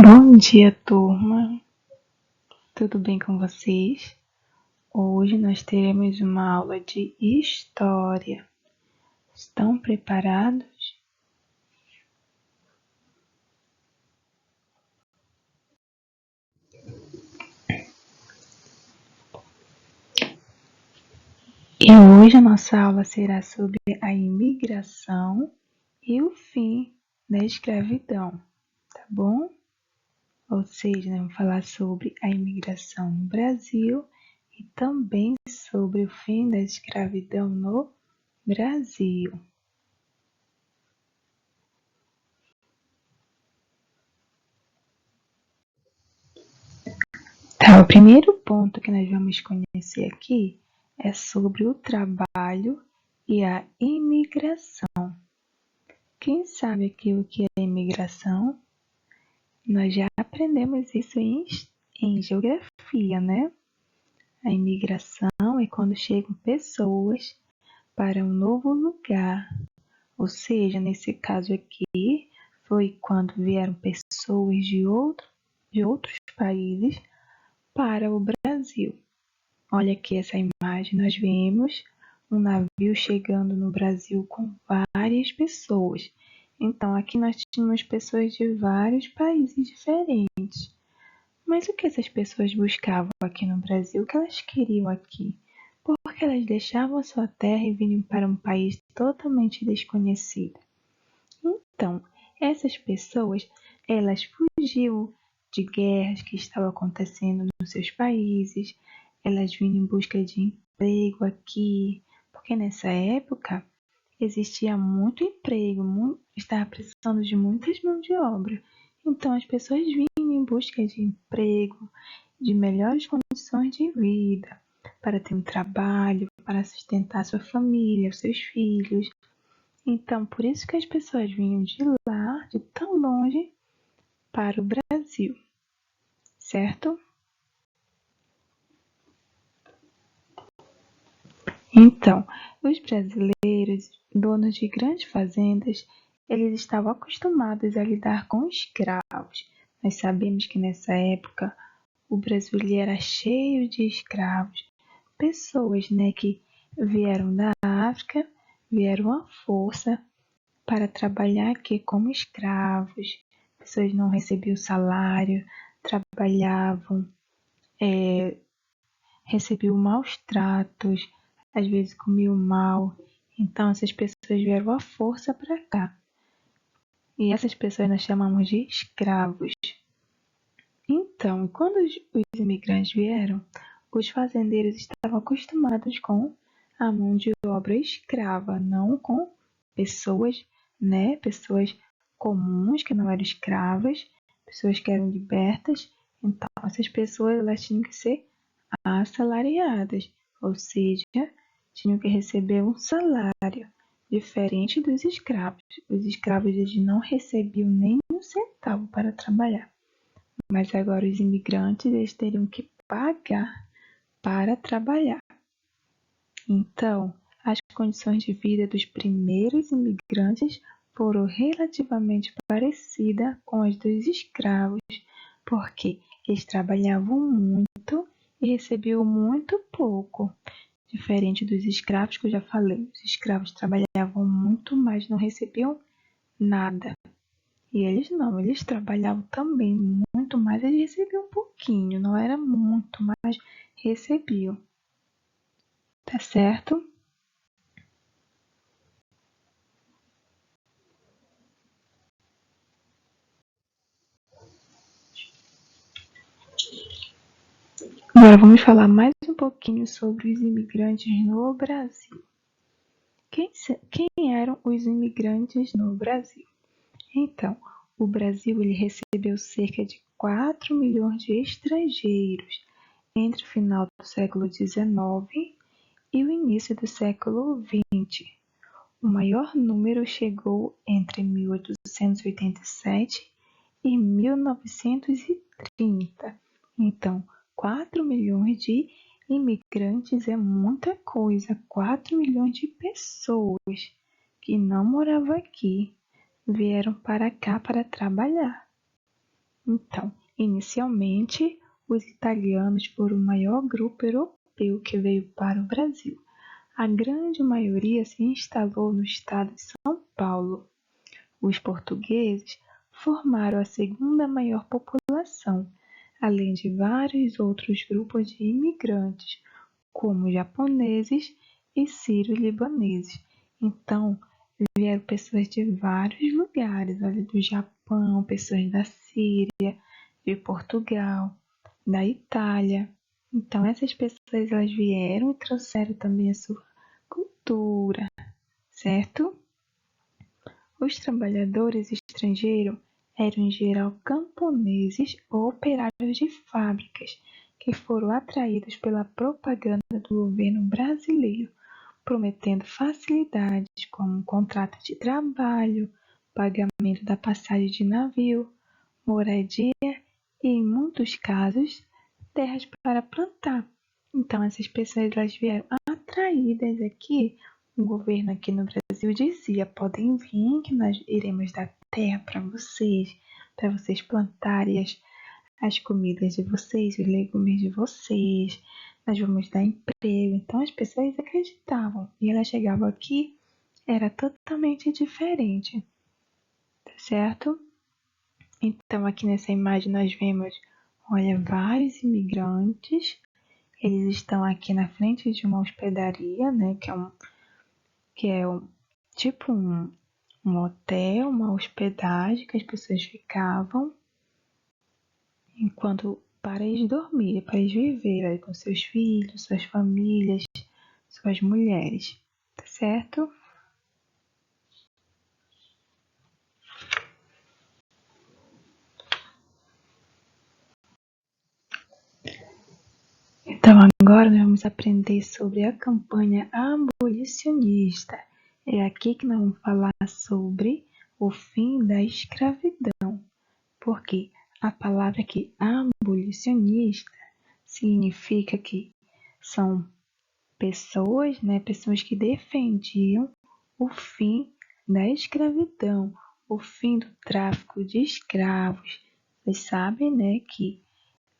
Bom dia, turma. Tudo bem com vocês? Hoje nós teremos uma aula de história. Estão preparados? E hoje a nossa aula será sobre a imigração e o fim da escravidão, tá bom? Ou seja, nós vamos falar sobre a imigração no Brasil e também sobre o fim da escravidão no Brasil. Tá, o primeiro ponto que nós vamos conhecer aqui é sobre o trabalho e a imigração. Quem sabe aqui o que é imigração? Nós já aprendemos isso em geografia, né? A imigração é quando chegam pessoas para um novo lugar. Ou seja, nesse caso aqui, foi quando vieram pessoas de outros países para o Brasil. Olha aqui essa imagem, nós vemos um navio chegando no Brasil com várias pessoas. Então, aqui nós tínhamos pessoas de vários países diferentes. Mas o que essas pessoas buscavam aqui no Brasil? O que elas queriam aqui? Porque elas deixavam a sua terra e vinham para um país totalmente desconhecido. Então, essas pessoas, elas fugiam de guerras que estavam acontecendo nos seus países, elas vinham em busca de emprego aqui, porque nessa época existia muito emprego, estava precisando de muitas mãos de obra. Então as pessoas vinham em busca de emprego, de melhores condições de vida, para ter um trabalho, para sustentar sua família, os seus filhos. Então, por isso que as pessoas vinham de lá, de tão longe, para o Brasil, certo? Então, os brasileiros, donos de grandes fazendas, eles estavam acostumados a lidar com escravos. Nós sabemos que nessa época o Brasil era cheio de escravos, pessoas, né, que vieram da África, vieram à força para trabalhar aqui como escravos. Pessoas não recebiam salário, trabalhavam, recebiam maus tratos, às vezes comiam mal. Então essas pessoas vieram à força para cá. E essas pessoas nós chamamos de escravos. Então, quando os imigrantes vieram, os fazendeiros estavam acostumados com a mão de obra escrava, não com pessoas, né? Pessoas comuns que não eram escravas, pessoas que eram libertas. Então, essas pessoas elas tinham que ser assalariadas, ou seja, tinham que receber um salário diferente dos escravos. Os escravos eles não recebiam nem um centavo para trabalhar. Mas agora os imigrantes eles teriam que pagar para trabalhar. Então, as condições de vida dos primeiros imigrantes foram relativamente parecidas com as dos escravos, porque eles trabalhavam muito e recebiam muito pouco. Diferente dos escravos que eu já falei, os escravos trabalhavam muito, mas não recebiam nada. E eles não, eles trabalhavam também muito mais, eles recebiam um pouquinho, não era muito, mas recebiam. Tá certo? Agora vamos falar mais um pouquinho sobre os imigrantes no Brasil. Quem eram os imigrantes no Brasil? Então, o Brasil ele recebeu cerca de 4 milhões de estrangeiros entre o final do século XIX e o início do século XX. O maior número chegou entre 1887 e 1930. Então, 4 milhões de imigrantes é muita coisa. 4 milhões de pessoas que não moravam aqui vieram para cá para trabalhar. Então, inicialmente, os italianos foram o maior grupo europeu que veio para o Brasil. A grande maioria se instalou no estado de São Paulo. Os portugueses formaram a segunda maior população, além de vários outros grupos de imigrantes, como japoneses e sírio-libaneses. Então, vieram pessoas de vários lugares, olha, do Japão, pessoas da Síria, de Portugal, da Itália. Então, essas pessoas elas vieram e trouxeram também a sua cultura, certo? Os trabalhadores estrangeiros eram em geral camponeses ou operários de fábricas que foram atraídos pela propaganda do governo brasileiro, prometendo facilidades como contrato de trabalho, pagamento da passagem de navio, moradia e, em muitos casos, terras para plantar. Então, essas pessoas elas vieram atraídas aqui. O governo aqui no Brasil dizia: podem vir, que nós iremos dar terra para vocês plantarem as comidas de vocês, os legumes de vocês, nós vamos dar emprego. Então, as pessoas acreditavam e elas chegavam aqui, era totalmente diferente, tá certo? Então, aqui nessa imagem nós vemos, olha, vários imigrantes. Eles estão aqui na frente de uma hospedaria, né? Que é tipo um hotel, uma hospedagem que as pessoas ficavam enquanto para eles dormirem, para eles viverem com seus filhos, suas famílias, suas mulheres, tá certo? Então, agora nós vamos aprender sobre a campanha abolicionista. É aqui que nós vamos falar sobre o fim da escravidão, porque a palavra aqui, abolicionista, significa que são pessoas, né, pessoas que defendiam o fim da escravidão, o fim do tráfico de escravos. Vocês sabem, né, que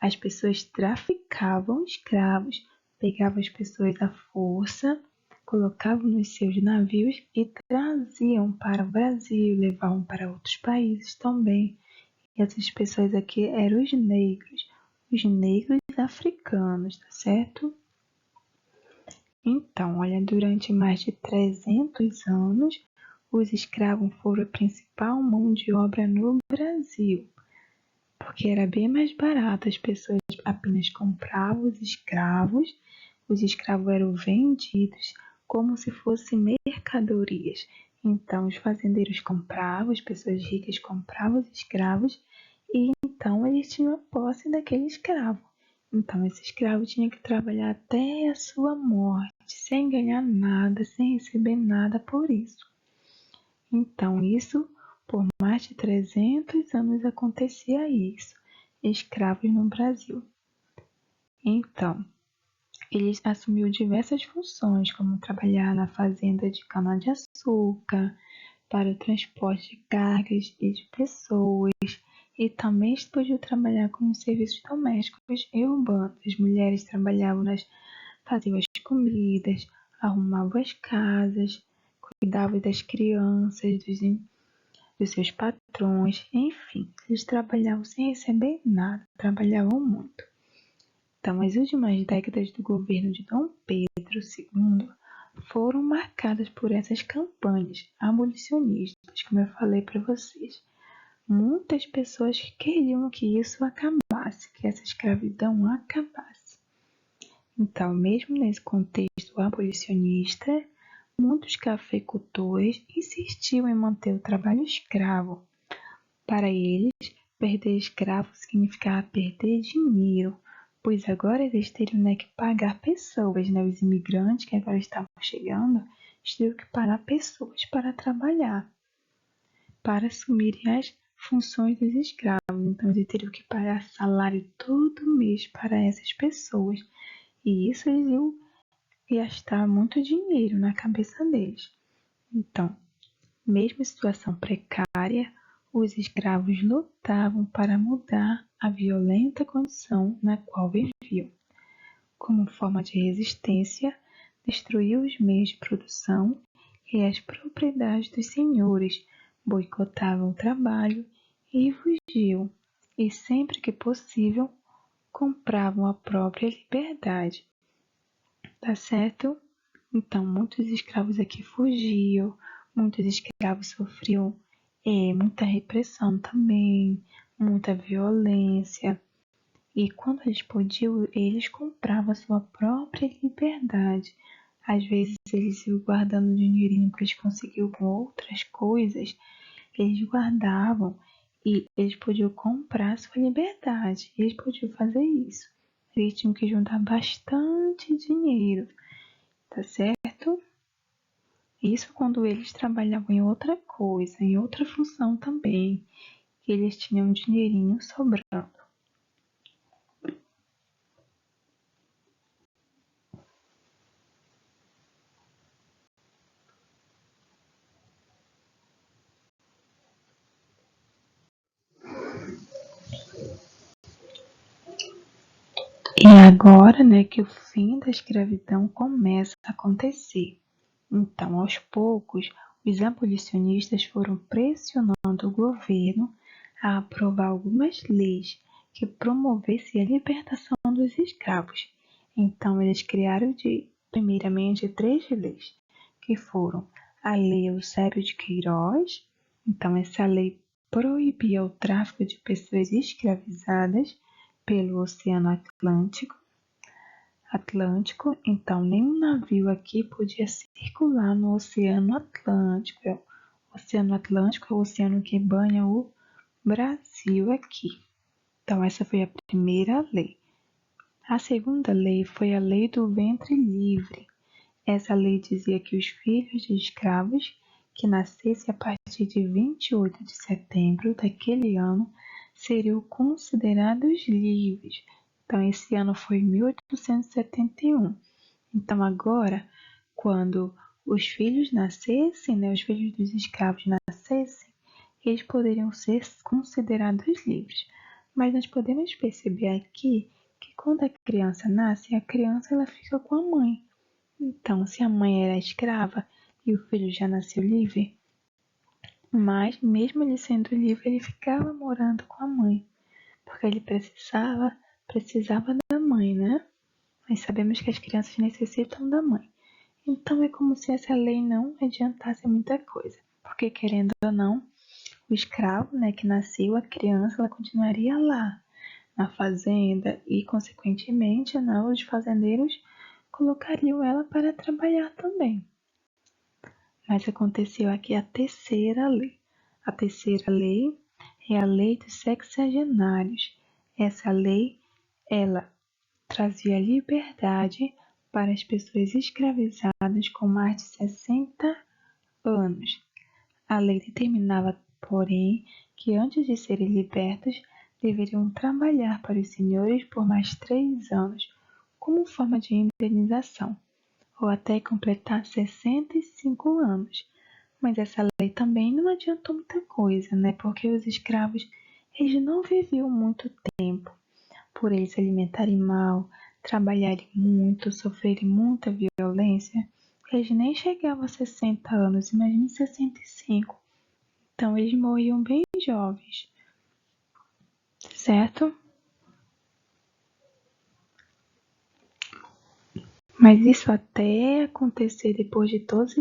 as pessoas traficavam escravos, pegavam as pessoas à força, colocavam nos seus navios e traziam para o Brasil, levavam para outros países também. E essas pessoas aqui eram os negros africanos, tá certo? Então, olha, durante mais de 300 anos, os escravos foram a principal mão de obra no Brasil, porque era bem mais barato, as pessoas apenas compravam os escravos eram vendidos como se fossem mercadorias. Então, os fazendeiros compravam, as pessoas ricas compravam os escravos e então eles tinham a posse daquele escravo. Então, esse escravo tinha que trabalhar até a sua morte, sem ganhar nada, sem receber nada por isso. Então, isso, por mais de 300 anos acontecia isso, escravos no Brasil. Então, ele assumiu diversas funções, como trabalhar na fazenda de cana-de-açúcar, para o transporte de cargas e de pessoas, e também pôde trabalhar como serviços domésticos e urbanos. As mulheres trabalhavam faziam as comidas, arrumavam as casas, cuidavam das crianças, dos seus patrões, enfim, eles trabalhavam sem receber nada, trabalhavam muito. Então, as últimas décadas do governo de Dom Pedro II foram marcadas por essas campanhas abolicionistas, como eu falei para vocês. Muitas pessoas queriam que isso acabasse, que essa escravidão acabasse. Então, mesmo nesse contexto abolicionista, muitos cafeicultores insistiam em manter o trabalho escravo. Para eles, perder escravo significava perder dinheiro, pois agora eles teriam, né, que pagar pessoas, né, os imigrantes que agora estavam chegando, eles teriam que pagar pessoas para trabalhar, para assumirem as funções dos escravos. Então, eles teriam que pagar salário todo mês para essas pessoas. E isso eles iam gastar muito dinheiro na cabeça deles. Então, mesmo em situação precária, os escravos lutavam para mudar a violenta condição na qual viviam. Como forma de resistência, destruiu os meios de produção e as propriedades dos senhores, boicotavam o trabalho e fugiam, e sempre que possível, compravam a própria liberdade. Tá certo? Então, muitos escravos aqui fugiam, muitos escravos sofriam muita repressão também, muita violência. E quando eles podiam, eles compravam a sua própria liberdade. Às vezes eles iam guardando dinheirinho que eles conseguiam com outras coisas, eles guardavam e eles podiam comprar a sua liberdade. Eles podiam fazer isso. Eles tinham que juntar bastante dinheiro, tá certo? Isso quando eles trabalhavam em outra coisa, em outra função também, que eles tinham um dinheirinho sobrando. E agora, né, que o fim da escravidão começa a acontecer. Então, aos poucos, os abolicionistas foram pressionando o governo a aprovar algumas leis que promovessem a libertação dos escravos. Então, eles criaram primeiramente 3 leis, que foram a Lei Eusébio de Queiroz. Então, essa lei proibia o tráfico de pessoas escravizadas pelo Oceano Atlântico, então nenhum navio aqui podia circular no Oceano Atlântico. O Oceano Atlântico é o oceano que banha o Brasil aqui. Então essa foi a primeira lei. A segunda lei foi a Lei do Ventre Livre. Essa lei dizia que os filhos de escravos que nascessem a partir de 28 de setembro daquele ano seriam considerados livres. Então, esse ano foi 1871. Então, agora, quando os filhos nascessem, né, os filhos dos escravos nascessem, eles poderiam ser considerados livres. Mas nós podemos perceber aqui que quando a criança nasce, a criança ela fica com a mãe. Então, se a mãe era escrava e o filho já nasceu livre, mas mesmo ele sendo livre, ele ficava morando com a mãe, porque ele precisava da mãe, né? Mas sabemos que as crianças necessitam da mãe. Então é como se essa lei não adiantasse muita coisa, porque querendo ou não, o escravo, né, que nasceu, a criança, ela continuaria lá na fazenda e, consequentemente, né, os fazendeiros colocariam ela para trabalhar também. Mas aconteceu aqui a terceira lei. A terceira lei é a lei dos sexagenários. Essa lei, ela trazia liberdade para as pessoas escravizadas com mais de 60 anos. A lei determinava, porém, que antes de serem libertas, deveriam trabalhar para os senhores por mais 3 anos, como forma de indenização, ou até completar 65 anos. Mas essa lei também não adiantou muita coisa, né? Porque os escravos, eles não viviam muito tempo. Por eles se alimentarem mal, trabalharem muito, sofrerem muita violência, eles nem chegavam a 60 anos, imagine 65. Então eles morriam bem jovens, certo? Mas isso até acontecer depois de todas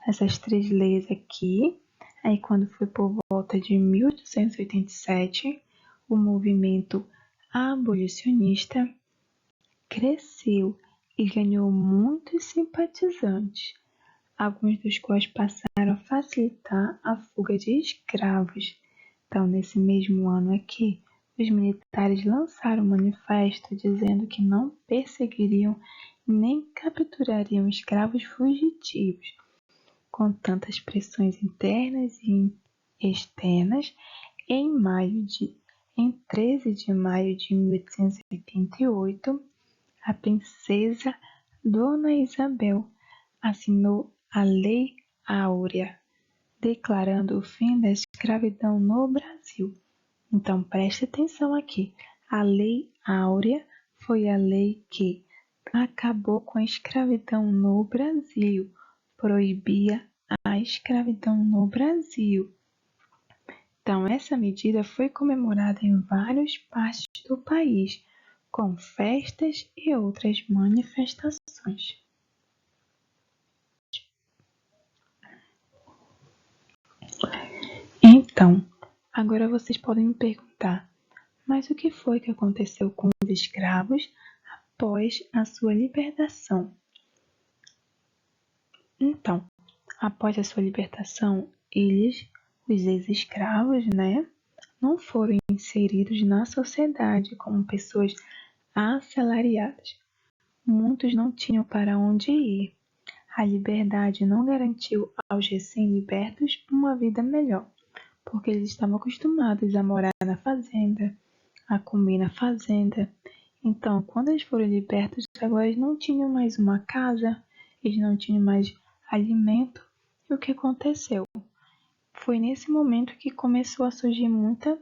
essas 3 leis aqui, aí quando foi por volta de 1887, o movimento abolicionista cresceu e ganhou muitos simpatizantes, alguns dos quais passaram a facilitar a fuga de escravos. Então, nesse mesmo ano aqui, os militares lançaram um manifesto dizendo que não perseguiriam nem capturariam escravos fugitivos. Com tantas pressões internas e externas, em 13 de maio de 1888, a princesa Dona Isabel assinou a Lei Áurea, declarando o fim da escravidão no Brasil. Então, preste atenção aqui. A Lei Áurea foi a lei que acabou com a escravidão no Brasil, proibia a escravidão no Brasil. Então, essa medida foi comemorada em várias partes do país, com festas e outras manifestações. Então, agora vocês podem me perguntar, mas o que foi que aconteceu com os escravos após a sua libertação? Então, após a sua libertação, os ex-escravos, não foram inseridos na sociedade como pessoas assalariadas. Muitos não tinham para onde ir. A liberdade não garantiu aos recém-libertos uma vida melhor, porque eles estavam acostumados a morar na fazenda, a comer na fazenda. Então, quando eles foram libertos, agora eles não tinham mais uma casa, eles não tinham mais alimento. E o que aconteceu? Foi nesse momento que começou a surgir muita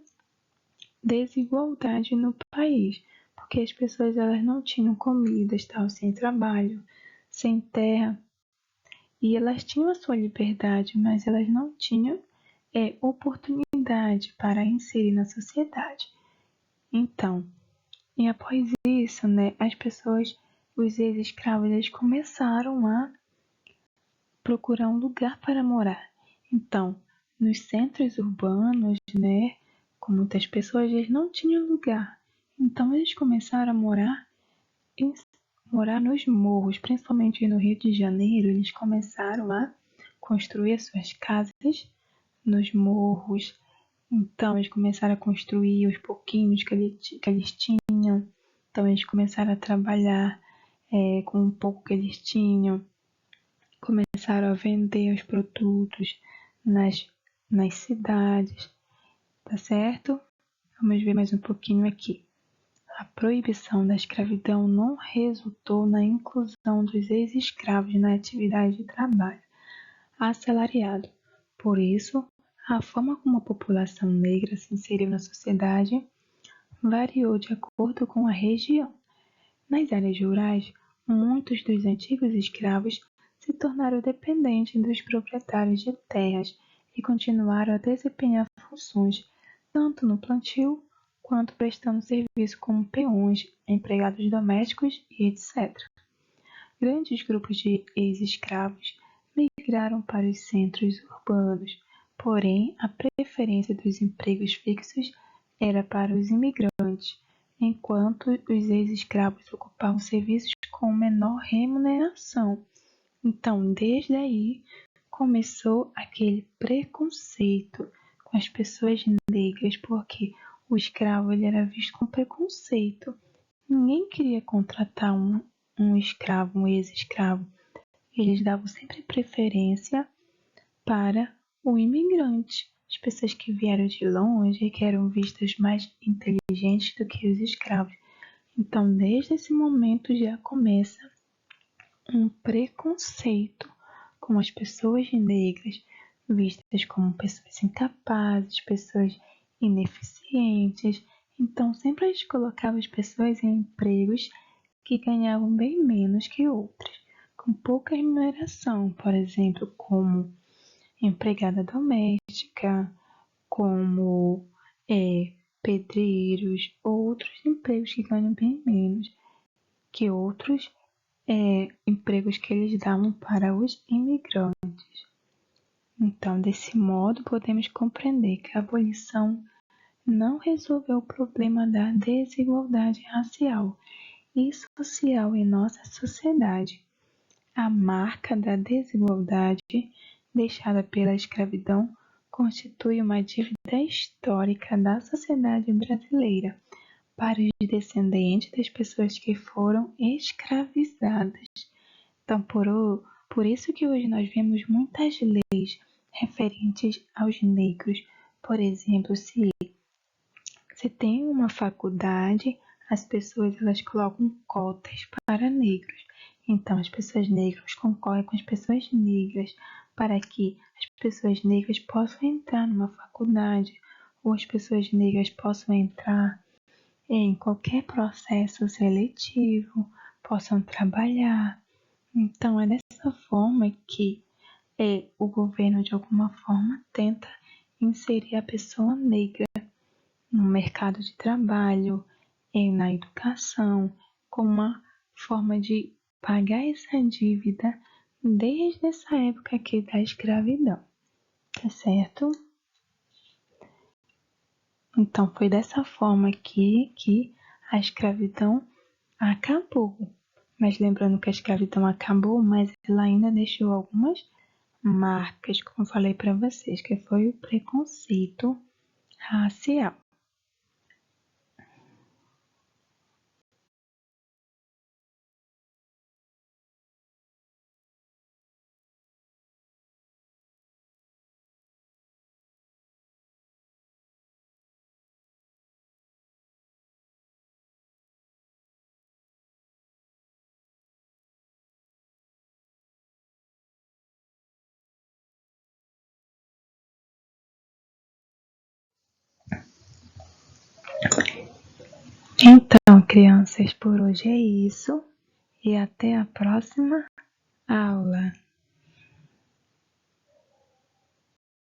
desigualdade no país, porque as pessoas elas não tinham comida, estavam sem trabalho, sem terra, e elas tinham a sua liberdade, mas elas não tinham oportunidade para inserir na sociedade. Então, e após isso, as pessoas, os ex-escravos, eles começaram a procurar um lugar para morar. Então, nos centros urbanos, com muitas pessoas, eles não tinham lugar. Então, eles começaram a morar nos morros, principalmente no Rio de Janeiro. Eles começaram a construir suas casas nos morros. Então, eles começaram a construir os pouquinhos que eles tinham. Então, eles começaram a trabalhar com um pouco que eles tinham. Começaram a vender os produtos nas cidades, tá certo? Vamos ver mais um pouquinho aqui. A proibição da escravidão não resultou na inclusão dos ex-escravos na atividade de trabalho assalariado. Por isso, a forma como a população negra se inseriu na sociedade variou de acordo com a região. Nas áreas rurais, muitos dos antigos escravos se tornaram dependentes dos proprietários de terras e continuaram a desempenhar funções tanto no plantio quanto prestando serviço como peões, empregados domésticos e etc. Grandes grupos de ex-escravos migraram para os centros urbanos, porém a preferência dos empregos fixos era para os imigrantes, enquanto os ex-escravos ocupavam serviços com menor remuneração. Então, desde aí, começou aquele preconceito com as pessoas negras, porque o escravo ele era visto com preconceito. Ninguém queria contratar um escravo, um ex-escravo. Eles davam sempre preferência para o imigrante, as pessoas que vieram de longe, que eram vistas mais inteligentes do que os escravos. Então, desde esse momento já começa um preconceito com as pessoas negras, vistas como pessoas incapazes, pessoas ineficientes. Então, sempre eles colocavam as pessoas em empregos que ganhavam bem menos que outros, com pouca remuneração, por exemplo, como empregada doméstica, como pedreiros, ou outros empregos que ganham bem menos que outros empregos que eles davam para os imigrantes. Então, desse modo, podemos compreender que a abolição não resolveu o problema da desigualdade racial e social em nossa sociedade. A marca da desigualdade deixada pela escravidão constitui uma dívida histórica da sociedade brasileira para os descendentes das pessoas que foram escravizadas. Então, por isso que hoje nós vemos muitas leis referentes aos negros. Por exemplo, se tem uma faculdade, as pessoas elas colocam cotas para negros. Então, as pessoas negras concorrem com as pessoas negras para que as pessoas negras possam entrar numa faculdade ou as pessoas negras possam entrar em qualquer processo seletivo, possam trabalhar. Então, é dessa forma que o governo, de alguma forma, tenta inserir a pessoa negra no mercado de trabalho, na educação, como uma forma de pagar essa dívida desde essa época aqui da escravidão, tá certo? Então, foi dessa forma que a escravidão acabou. Mas lembrando que a escravidão acabou, mas ela ainda deixou algumas marcas, como eu falei para vocês, que foi o preconceito racial. Então, crianças, por hoje é isso e até a próxima aula.